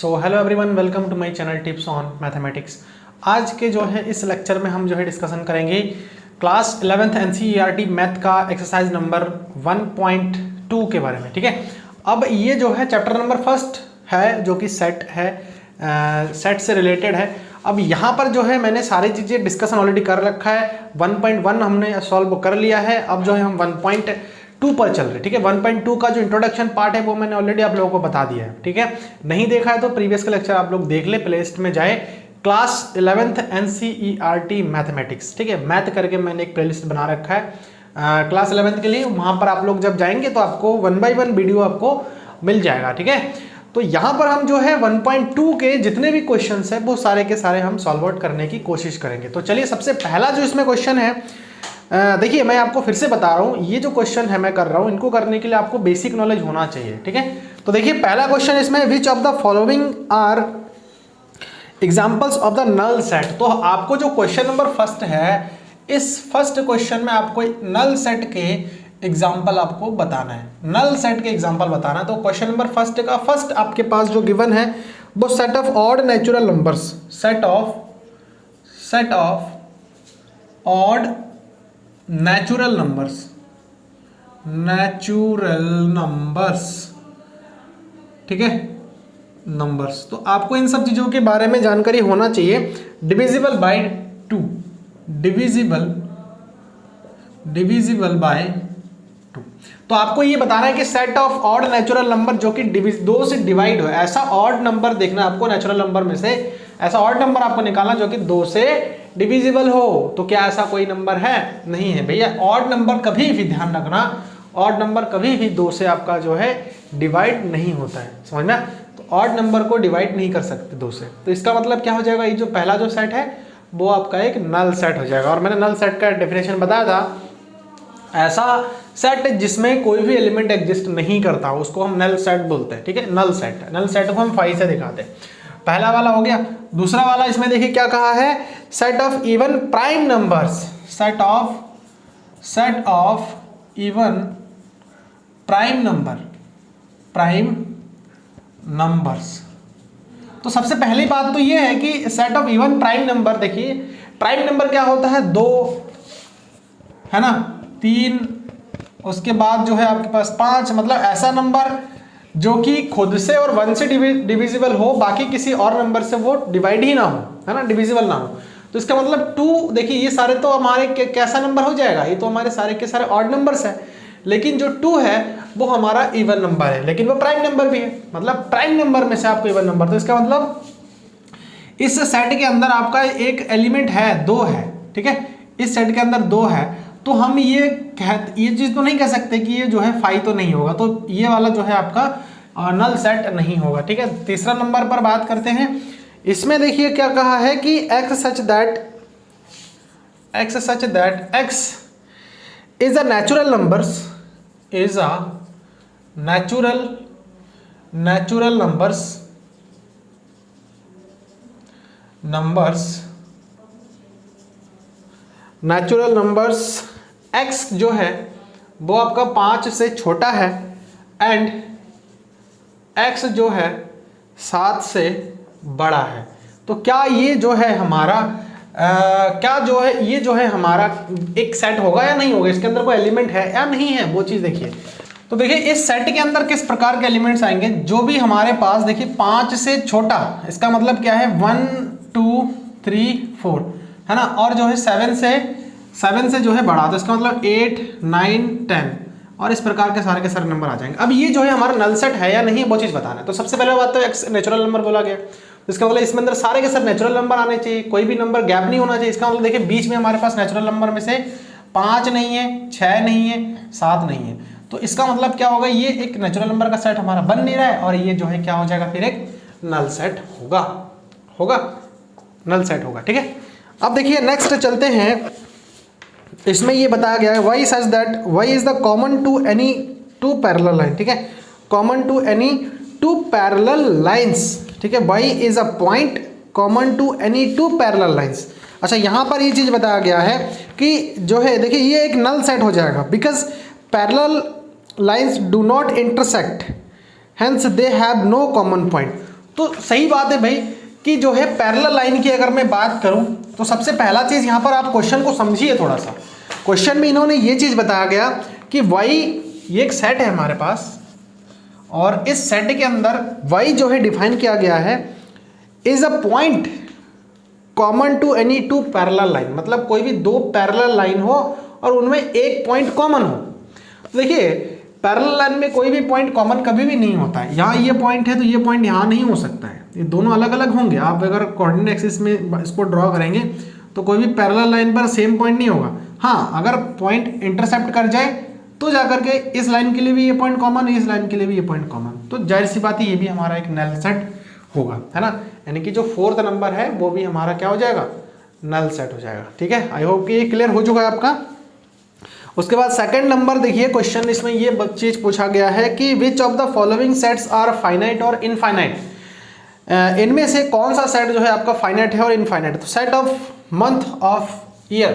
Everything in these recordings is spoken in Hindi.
So hello everyone, welcome to my channel tips on mathematics. आज के जो है इस लेक्चर में हम जो है डिस्कशन करेंगे क्लास 11th एनसीईआरटी मैथ का एक्सरसाइज नंबर 1.2 के बारे में। ठीक है, अब ये जो है चैप्टर नंबर फर्स्ट है जो कि सेट है, सेट से रिलेटेड है। अब यहाँ पर जो है मैंने सारी चीज़ें डिस्कशन ऑलरेडी कर रखा है। 1.1 हमने सॉल्व कर लिया है। अब जो है हम 1.2 पर चल रहे हैं। ठीक है, 1.2 का जो इंट्रोडक्शन पार्ट है वो मैंने ऑलरेडी आप लोगों को बता दिया है। ठीक है, नहीं देखा है तो प्रीवियस का लेक्चर आप लोग देख ले, प्लेलिस्ट में जाए, क्लास 11th एनसीईआरटी मैथमेटिक्स। ठीक है, मैथ करके मैंने एक प्लेलिस्ट बना रखा है क्लास 11th के लिए। वहाँ पर आप लोग जब जाएंगे तो आपको 1 by 1 वीडियो आपको मिल जाएगा। ठीक है, तो यहाँ पर हम जो है 1.2 के जितने भी क्वेश्चंस हैं वो सारे के सारे हम सॉल्व आउट करने की कोशिश करेंगे। तो चलिए, सबसे पहला जो इसमें क्वेश्चन है, देखिए मैं आपको फिर से बता रहा हूँ, ये जो क्वेश्चन है मैं कर रहा हूँ, इनको करने के लिए आपको बेसिक नॉलेज होना चाहिए। ठीक है, तो देखिए पहला क्वेश्चन इसमें, which of the following are examples of the null set. तो आपको जो क्वेश्चन नंबर फर्स्ट है, इस फर्स्ट क्वेश्चन में आपको नल सेट के एग्जाम्पल आपको बताना है, नल सेट के एग्जाम्पल बताना है। तो क्वेश्चन नंबर फर्स्ट का फर्स्ट आपके पास जो गिवन है वो set of odd natural numbers, set of odd natural numbers. ठीक है, नंबर्स। तो आपको इन सब चीजों के बारे में जानकारी होना चाहिए। Divisible by 2, divisible by 2। तो आपको ये बताना है कि set of odd natural number जो कि 2 से डिवाइड हो, ऐसा ऑड नंबर देखना आपको, नेचुरल नंबर में से ऐसा ऑड नंबर आपको निकालना जो कि 2 से डिविजिबल हो। तो क्या ऐसा कोई नंबर है? नहीं है भैया। ऑड नंबर कभी भी, ध्यान रखना, ऑड नंबर कभी भी 2 से आपका जो है डिवाइड नहीं होता है, समझ में। तो ऑड नंबर को डिवाइड नहीं कर सकते 2 से। तो इसका मतलब क्या हो जाएगा, ये जो पहला जो सेट है वो आपका एक नल सेट हो जाएगा। और मैंने नल सेट का डेफिनेशन बताया था, ऐसा सेट जिसमें कोई भी एलिमेंट एग्जिस्ट नहीं करता उसको हम नल सेट बोलते हैं। ठीक है, नल सेट को हम 5 से दिखाते हैं। पहला वाला हो गया। दूसरा वाला इसमें देखिए क्या कहा है, set of even prime numbers, set of even prime numbers. तो सबसे पहली बात तो ये है कि set of even prime number, देखिए प्राइम नंबर क्या होता है, 2 है ना, 3, उसके बाद जो है आपके पास 5, मतलब ऐसा नंबर जो कि खुद से और 1 से डिविजिबल हो, बाकी किसी और नंबर से वो डिवाइड ही ना हो, है ना, डिविजिबल ना हो। तो इसका मतलब 2, देखिए ये सारे तो हमारे कैसा नंबर हो जाएगा, ये तो हमारे सारे के सारे ऑड नंबर्स है। लेकिन जो 2 है वो हमारा इवन नंबर है, लेकिन वो प्राइम नंबर भी है, मतलब प्राइम नंबर में से आपको इवन नंबर। तो इसका मतलब इस सेट के अंदर आपका एक एलिमेंट है, 2 है। ठीक है, इस सेट के अंदर 2 है, तो हम ये चीज तो नहीं कह सकते कि ये जो है 5 तो नहीं होगा, तो ये वाला जो है आपका नल सेट नहीं होगा। ठीक है, तीसरा नंबर पर बात करते हैं। इसमें देखिए क्या कहा है कि x such that x is a natural numbers, natural numbers x जो है वो आपका 5 से छोटा है एंड x जो है 7 से बड़ा है। तो क्या ये जो है हमारा ये जो है हमारा एक सेट होगा या नहीं होगा, इसके अंदर कोई एलिमेंट है या नहीं है, वो चीज देखिए। तो देखिए इस सेट के अंदर किस प्रकार के एलिमेंट्स आएंगे, जो भी हमारे पास देखिए 5 से छोटा, इसका मतलब क्या है 1 2 3 4, है ना, और जो है 7 से जो है बड़ा, तो इसका मतलब 8 9 10, और इस प्रकार के सारे नंबर आ जाएंगे। अब ये जो है हमारा नल सेट है या नहीं है वो चीज बताना है। तो सबसे पहले बात तो एक्स नेचुरल नंबर बोला गया, तो इसका मतलब इसमें अंदर सारे के सारे नेचुरल नंबर आने चाहिए, कोई भी नंबर गैप नहीं होना चाहिए। इसका मतलब देखिए बीच में हमारे पास नेचुरल नंबर में से 5 नहीं है, 6 नहीं है, 7 नहीं है। तो इसका मतलब क्या होगा, ये एक नेचुरल नंबर का सेट हमारा बन नहीं रहा है, और ये जो है क्या हो जाएगा, फिर एक नल सेट होगा, नल सेट होगा। ठीक है, अब देखिए नेक्स्ट चलते हैं। इसमें ये बताया गया है, y such that y is the common to any 2 parallel line। ठीक है, common to any 2 parallel lines। ठीक है, y is a point common to any 2 parallel lines। अच्छा, यहाँ पर ये चीज बताया गया है कि जो है देखिए ये एक नल सेट हो जाएगा, because parallel lines do not intersect, hence they have no common point। तो सही बात है भाई कि जो है पैरेलल लाइन की अगर मैं बात करूं तो सबसे पहला चीज़ यहाँ पर आप क्वेश्चन को समझिए थोड़ा सा। क्वेश्चन में इन्होंने ये चीज़ बताया गया कि y ये एक सेट है हमारे पास और इस सेट के अंदर y जो है डिफाइन किया गया है is a point common to any two parallel line, मतलब कोई भी दो पैरेलल लाइन हो और उनमें एक पॉइंट कॉमन हो। तो देखिए पैरेलल लाइन में कोई भी पॉइंट कॉमन कभी भी नहीं होता है। यहाँ ये पॉइंट है तो ये पॉइंट यहाँ नहीं हो सकता है, ये दोनों अलग अलग होंगे। आप अगर कोऑर्डिनेट एक्सिस में इसको ड्रॉ करेंगे तो कोई भी पैरेलल लाइन पर सेम पॉइंट नहीं होगा। हाँ, अगर पॉइंट इंटरसेप्ट कर जाए तो जाकर के इस लाइन के लिए भी ये पॉइंट कॉमन, इस लाइन के लिए भी ये पॉइंट कॉमन, तो जाहिर सी बात है ये भी हमारा एक नल सेट होगा, है ना। यानी कि जो फोर्थ नंबर है वो भी हमारा क्या हो जाएगा, नल सेट हो जाएगा। ठीक है, आई होप कि ये क्लियर हो चुका है आपका। उसके बाद सेकंड नंबर देखिए क्वेश्चन, इसमें ये चीज पूछा गया है कि which of the following sets are finite और इनफाइनाइट, इनमें से कौन सा सेट जो है आपका फाइनाइट है और इनफाइनाइट। तो set of month of year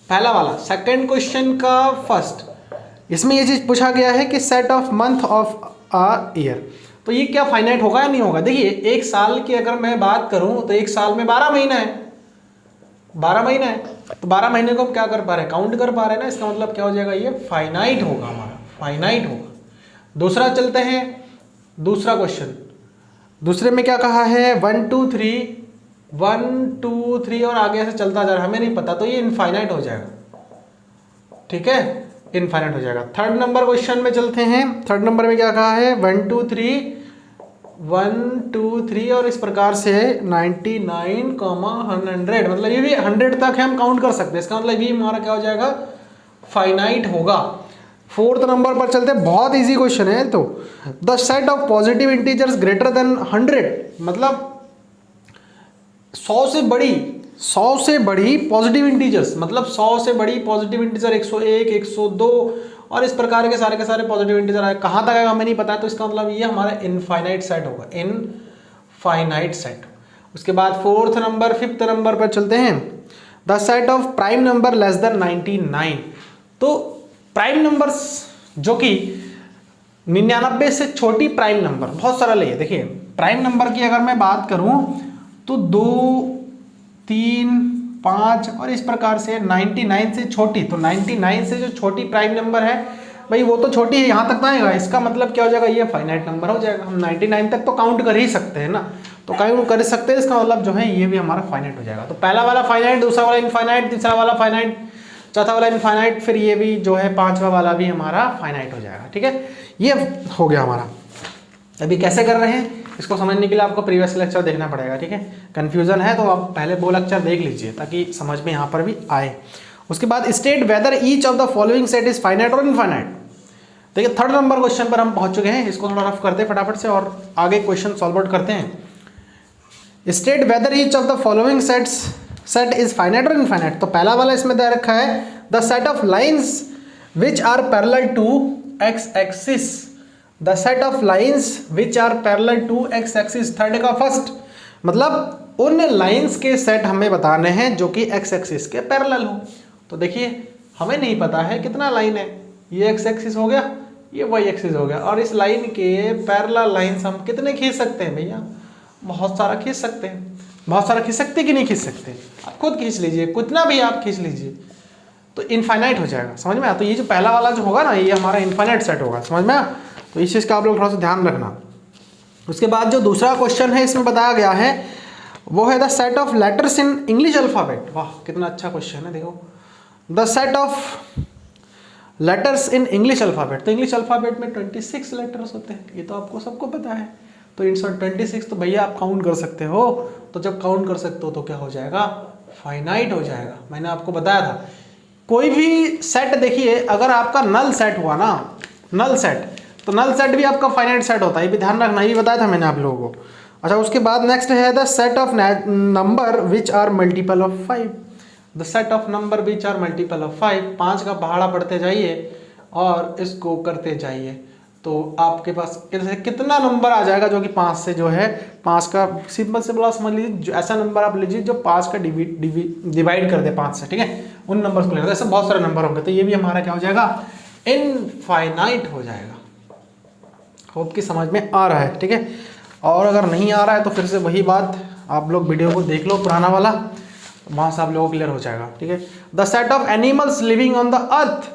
पहला वाला, सेकंड क्वेश्चन का फर्स्ट, इसमें ये चीज पूछा गया है कि set of month of a year, तो ये क्या फाइनाइट होगा या नहीं होगा। देखिए एक साल की अगर मैं बात करूं तो एक साल में 12 महीना है, 12 महीना है, तो 12 महीने को हम क्या कर पा रहे हैं, काउंट कर पा रहे हैं ना। इसका मतलब क्या हो जाएगा, ये फाइनाइट होगा हमारा, फाइनाइट होगा। दूसरा चलते हैं, दूसरा क्वेश्चन, दूसरे में क्या कहा है 1 2 3 1 2 3 और आगे ऐसे चलता जा रहा है, हमें नहीं पता, तो ये इनफाइनाइट हो जाएगा। ठीक है, इनफाइनाइट हो जाएगा। थर्ड नंबर क्वेश्चन में चलते हैं। थर्ड नंबर में क्या कहा है 1 2 3 1 2 3 और इस प्रकार से 99, 100, मतलब ये भी 100 तक हम काउंट कर सकते हैं। इसका मतलब ये हमारा क्या हो जाएगा, फाइनाइट होगा। फोर्थ नंबर पर चलते हैं, बहुत इजी क्वेश्चन है। तो the set of positive integers greater than 100, मतलब 100 से बड़ी पॉजिटिव इंटीजर्स, मतलब 100 से बड़ी पॉजिटिव इंटीजर 101, 102 और इस प्रकार के सारे पॉजिटिव इंटीजर आए, कहाँ तक आएगा हमें नहीं पता है। तो इसका मतलब ये हमारा इनफाइनाइट सेट होगा, इनफाइनाइट सेट। उसके बाद फोर्थ नंबर, फिफ्थ नंबर पर चलते हैं, the set of prime number less than 99। तो प्राइम नंबर्स जो कि 99 से छोटी प्राइम नंबर, बहुत सरल है। देखिए प्राइम नंबर की अगर मैं बात करूं तो 2 3 5 और इस प्रकार से 99 से छोटी, तो 99 से जो छोटी प्राइम नंबर है भाई वो तो छोटी है, यहाँ तक तो आएगा। इसका मतलब क्या हो जाएगा, ये फाइनाइट नंबर हो जाएगा। हम 99 तक तो काउंट कर ही सकते हैं ना, तो काउंट कर सकते हैं, इसका मतलब जो है ये भी हमारा फाइनाइट हो जाएगा। तो पहला वाला फाइनाइट, दूसरा वाला इनफाइनाइट, तीसरा वाला फाइनाइट, चौथा वाला इनफाइनाइट, फिर ये भी जो है पांचवा वाला भी हमारा फाइनाइट हो जाएगा। ठीक है, ये हो गया हमारा। अभी कैसे कर रहे हैं इसको समझने के लिए आपको प्रीवियस लेक्चर देखना पड़ेगा। ठीक है, कंफ्यूजन है तो आप पहले वो लेक्चर देख लीजिए ताकि समझ में यहाँ पर भी आए। उसके बाद state whether each of the following set is finite और इनफाइनाइट। देखिए थर्ड नंबर क्वेश्चन पर हम पहुंच चुके हैं, इसको थोड़ा रफ करते हैं फटाफट से और आगे क्वेश्चन सॉल्व आउट करते हैं। State whether each of the following set is finite और इनफाइनाइट। तो पहला वाला इसमें दे रखा है the set of lines which are parallel to x axis, the set of lines which are parallel to x axis. Third का फर्स्ट, मतलब उन लाइन्स के सेट हमें बताने हैं जो कि एक्स एक्सिस के पैरेलल हो। तो देखिए हमें नहीं पता है कितना लाइन है, ये एक्स एक्सिस हो गया, ये वाई एक्सिस हो गया, और इस लाइन के पैरेलल लाइन्स हम कितने खींच सकते हैं भैया, बहुत सारा खींच सकते हैं। बहुत सारा खींच सकते कि नहीं खींच सकते, आप खुद खींच लीजिए, कितना भी आप खींच लीजिए, तो इनफाइनाइट हो जाएगा। समझ में आया। तो ये जो पहला वाला जो होगा ना, ये हमारा इनफाइनाइट सेट होगा। समझ में आया। तो इस चीज़ का आप लोग थोड़ा सा ध्यान रखना। उसके बाद जो दूसरा क्वेश्चन है इसमें बताया गया है वो है the set of letters in English alphabet. वाह कितना अच्छा क्वेश्चन है। देखो the set of letters in English alphabet. तो इंग्लिश अल्फ़ाबेट में 26 लेटर्स होते हैं, ये तो आपको सबको पता है। तो इन 26 तो भैया आप काउंट कर सकते हो। तो जब काउंट कर सकते हो तो क्या हो जाएगा, फाइनाइट हो जाएगा। मैंने आपको बताया था कोई भी सेट, देखिए अगर आपका नल सेट हुआ ना, नल सेट, तो नल सेट भी आपका फाइनाइट सेट होता है, ये भी ध्यान रखना, ये भी बताया था मैंने आप लोगों को। अच्छा उसके बाद नेक्स्ट है the set of number which are multiple of 5। The set of number which are multiple of 5, 5 का पहाड़ा पढ़ते जाइए और इसको करते जाइए, तो आपके पास कितना नंबर आ जाएगा जो कि 5 से जो है 5 का सिंपल से बोला समझ लीजिए, ऐसा नंबर आप लीजिए जो 5 का डिवाइड कर दे 5 से। ठीक है, उन नंबर्स को लेना, ऐसे बहुत सारे नंबर होंगे, तो ये भी हमारा क्या हो जाएगा, इनफाइनाइट हो जाएगा। होप कि समझ में आ रहा है। ठीक है, और अगर नहीं आ रहा है तो फिर से वही बात, आप लोग वीडियो को देख लो पुराना वाला, वहाँ से आप लोगों को क्लियर हो जाएगा। ठीक है, the set of animals living on the earth,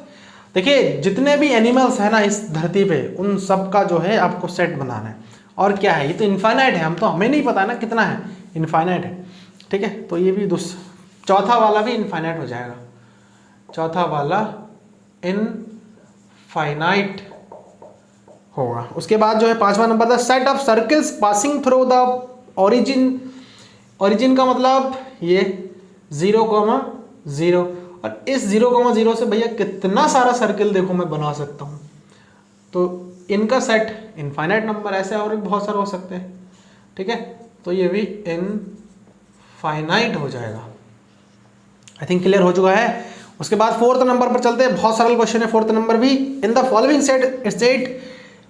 देखिए जितने भी एनिमल्स हैं ना इस धरती पे, उन सब का जो है आपको सेट बनाना है। और क्या है, ये तो इनफाइनाइट है, हमें नहीं पता है ना कितना है, इनफाइनाइट है। ठीक है, तो ये भी चौथा वाला भी इनफाइनाइट हो जाएगा, चौथा वाला इनफाइनाइट होगा। उसके बाद जो है 5वां नंबर, the set of circles passing through the origin, origin का मतलब ये 0,0, और इस 0,0 से भैया कितना सारा सर्कल देखो मैं बना सकता हूँ। तो इनका सेट इनफाइनाइट नंबर, ऐसे और भी बहुत सारे हो सकते हैं। ठीक है, तो ये भी इनफाइनाइट हो जाएगा। आई थिंक क्लियर हो चुका है। उसके बाद 4th नंबर पर चलते हैं, बहुत सरल क्वेश्चन है 4th नंबर भी। In the following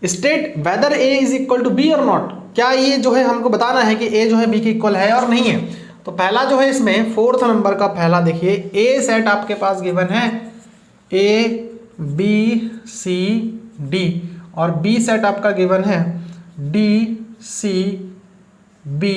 state whether A is equal to B और नॉट, क्या ये जो है हमको बताना है कि ए जो है बी के इक्वल है और नहीं है। तो पहला जो है इसमें 4th नंबर का पहला देखिए, ए सेट आपके पास गिवन है ए बी सी डी, और बी सेट आपका गिवन है D C B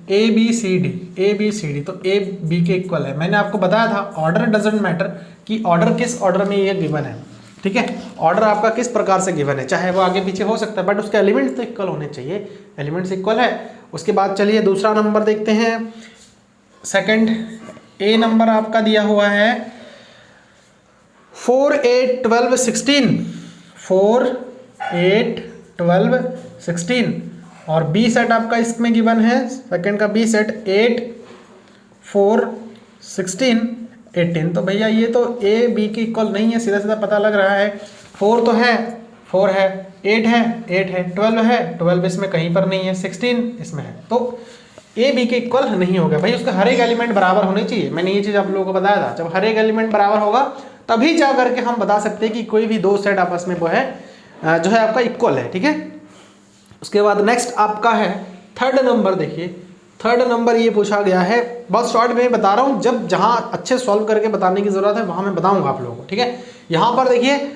A B C D, तो ए बी के इक्वल है। मैंने आपको बताया था ऑर्डर डजेंट मैटर कि ऑर्डर किस ऑर्डर में ये गिवन है। ठीक है, ऑर्डर आपका किस प्रकार से गिवन है, चाहे वो आगे पीछे हो सकता है, बट उसके एलिमेंट्स तो इक्वल होने चाहिए, एलिमेंट्स इक्वल है। उसके बाद चलिए दूसरा नंबर देखते हैं। सेकंड ए नंबर आपका दिया हुआ है 4 8 12 16, 4 8 12 16, और बी सेट आपका इसमें गिवन है, सेकंड का बी सेट 8 4 16 18। तो भैया ये तो ए बी के इक्वल नहीं है, सीधा सीधा पता लग रहा है। 4 तो है, 4 है, 8 है, 8 है, 12 है, 12 इसमें कहीं पर नहीं है, 16 इसमें है, तो ए बी के इक्वल नहीं होगा। भाई उसका हर एक एलिमेंट बराबर होने चाहिए, मैंने ये चीज़ आप लोगों को बताया था। जब हर एक एलिमेंट बराबर होगा तभी जा करके हम बता सकते हैं कि कोई भी दो सेट आपस में वो है जो है आपका इक्वल है। ठीक है, उसके बाद नेक्स्ट आपका है 3rd नंबर। देखिए 3rd नंबर ये पूछा गया है, बहुत शॉर्ट में बता रहा हूँ, जब जहाँ अच्छे सॉल्व करके बताने की ज़रूरत है वहाँ मैं बताऊँगा आप लोगों को। ठीक है, यहाँ पर देखिए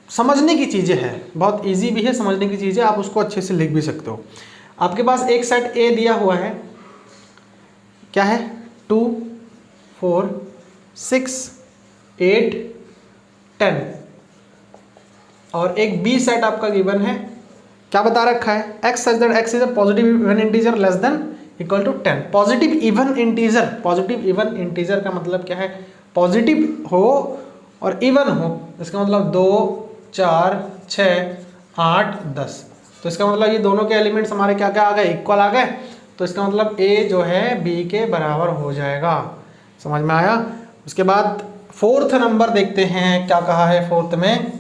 समझने की चीज़ें हैं, बहुत इजी भी है समझने की चीज़ें, आप उसको अच्छे से लिख भी सकते हो। आपके पास एक सेट ए दिया हुआ है, क्या है 2 4 6 8 10, और एक बी सेट आपका गिवन है, क्या बता रखा है, x such that x is a positive even integer less than equal to 10। Positive even integer, positive even integer का मतलब क्या है, पॉजिटिव हो और इवन हो, इसका मतलब 2 4 6 8 10। तो इसका मतलब ये दोनों के एलिमेंट्स हमारे क्या क्या आ गए, इक्वल आ गए। तो इसका मतलब a जो है b के बराबर हो जाएगा। समझ में आया। उसके बाद 4th नंबर देखते हैं, क्या कहा है 4th में।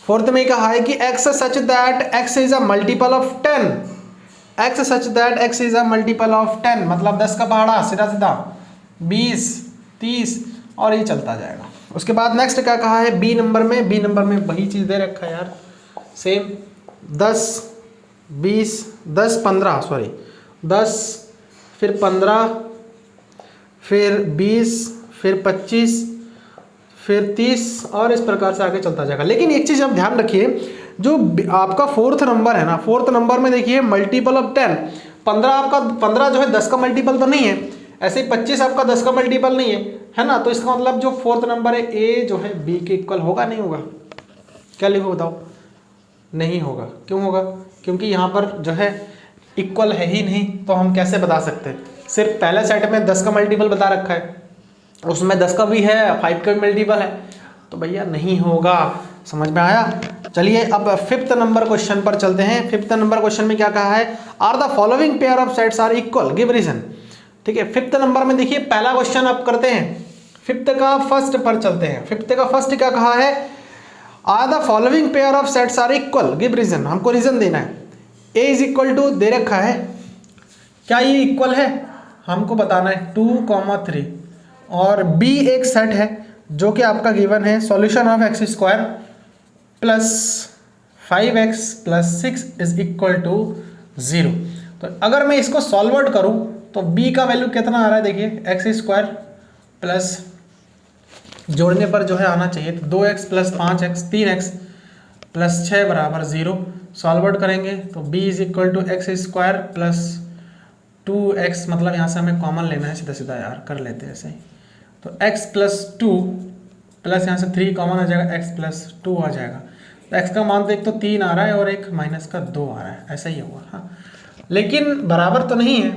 4th में कहा है कि x such that x is a multiple of 10, x such that x is a multiple of 10, मतलब 10 का पहाड़ा सीधा सीधा 20 30 और ये चलता जाएगा। उसके बाद नेक्स्ट क्या कहा है बी नंबर में, बी नंबर में वही चीज़ दे रखा है यार, सेम 10 20 10 15 सॉरी 10 फिर 15 फिर 20 फिर 25 फिर 30 और इस प्रकार से आगे चलता जाएगा। लेकिन एक चीज़ आप ध्यान रखिए, जो आपका 4th नंबर है ना, 4th नंबर में देखिए मल्टीपल ऑफ 10, 15 आपका 15 जो है 10 का मल्टीपल तो नहीं है, ऐसे ही 25 आपका 10 का मल्टीपल नहीं है ना। तो इसका मतलब जो 4th नंबर है ए जो है बी के इक्वल होगा नहीं होगा, क्या लिखो बताओ, नहीं होगा। क्यों होगा, क्योंकि यहाँ पर जो है इक्वल है ही नहीं, तो हम कैसे बता सकते हैं। सिर्फ पहले सेट में 10 का मल्टीपल बता रखा है, उसमें 10 का भी है 5 का भी मल्टीपल है, तो भैया नहीं होगा। समझ में आया। चलिए अब 5th नंबर क्वेश्चन पर चलते हैं। 5th नंबर क्वेश्चन में क्या कहा है, are the following pair of sets are equal, give reason. ठीक है, 5th नंबर में देखिए पहला क्वेश्चन आप करते हैं, 5th का फर्स्ट पर चलते हैं। 5th का फर्स्ट क्या कहा है, are the following pair of sets are equal, give reason. हमको रीजन देना है। ए इज इक्वल टू दे रखा है, क्या ये इक्वल है, हमको बताना है 2, 3, और बी एक सेट है जो कि आपका गिवन है solution of x square plus 5x plus 6 is equal to 0। तो अगर मैं इसको सॉल्वर्ट करूं तो b का वैल्यू कितना आ रहा है, देखिए x स्क्वायर प्लस जोड़ने पर जो है आना चाहिए तो 2x plus 5x 3x plus 6 बराबर 0। सॉल्व आउट करेंगे तो b is equal to x square plus 2x, मतलब यहाँ से हमें कॉमन लेना है सीधा सीधा यार, कर लेते हैं ऐसे ही। तो x प्लस 2 प्लस यहाँ से 3 कॉमन आ जाएगा, x प्लस 2 आ जाएगा। तो x का मान तो एक तो 3 आ रहा है और एक माइनस का 2 आ रहा है, ऐसा ही होगा। हाँ, लेकिन बराबर तो नहीं है,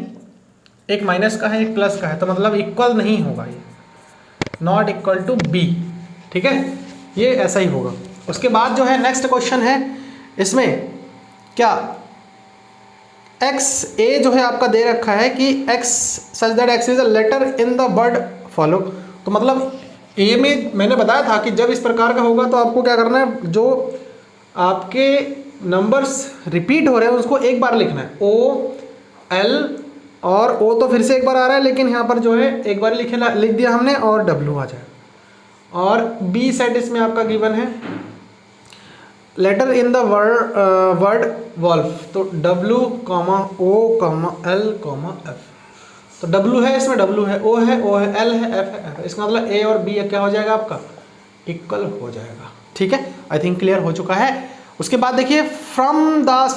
एक माइनस का है एक प्लस का है, तो मतलब इक्वल नहीं होगा, ये नॉट इक्वल टू b, ठीक है, ये ऐसा ही होगा। उसके बाद जो है नेक्स्ट क्वेश्चन है, इसमें क्या x a जो है आपका दे रखा है कि x such that x is a letter in the word follow. तो मतलब a में मैंने बताया था कि जब इस प्रकार का होगा तो आपको क्या करना है, जो आपके नंबर्स रिपीट हो रहे हैं उसको एक बार लिखना है, o l, और o तो फिर से एक बार आ रहा है लेकिन यहाँ पर जो है एक बार लिख दिया हमने, और w आ जाएगा। और b सेट इसमें आपका गिवन है letter in the word wolf, तो W, O, L, F। तो W है इसमें, W है, O है, L है, F है, F है। इसका मतलब A और B क्या हो जाएगा आपका, इक्वल हो जाएगा। ठीक है, आई थिंक क्लियर हो चुका है। उसके बाद देखिए from the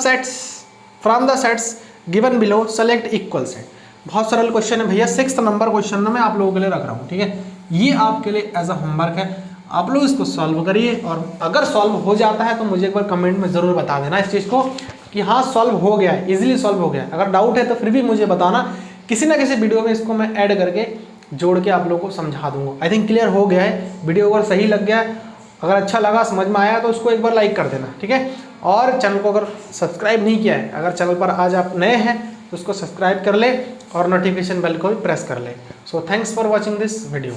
sets given below select equal set. बहुत सरल क्वेश्चन है भैया, 6th नंबर क्वेश्चन में मैं आप लोगों के लिए रख रहा हूँ। ठीक है, ये आपके लिए एज अ होमवर्क है, आप लोग इसको सॉल्व करिए, और अगर सॉल्व हो जाता है तो मुझे एक बार कमेंट में ज़रूर बता देना इस चीज़ को कि हाँ सॉल्व हो गया है, इजीली सॉल्व हो गया है। अगर डाउट है तो फिर भी मुझे बताना, किसी ना किसी वीडियो में इसको मैं ऐड करके जोड़ के आप लोगों को समझा दूंगा। आई थिंक क्लियर हो गया है। वीडियो अगर सही लग गया है, अगर अच्छा लगा, समझ में आया, तो उसको एक बार लाइक कर देना। ठीक है, और चैनल को अगर सब्सक्राइब नहीं किया है, अगर चैनल पर आज आप नए हैं तो उसको सब्सक्राइब कर ले और नोटिफिकेशन बेल को भी प्रेस कर ले। So thanks for watching this video.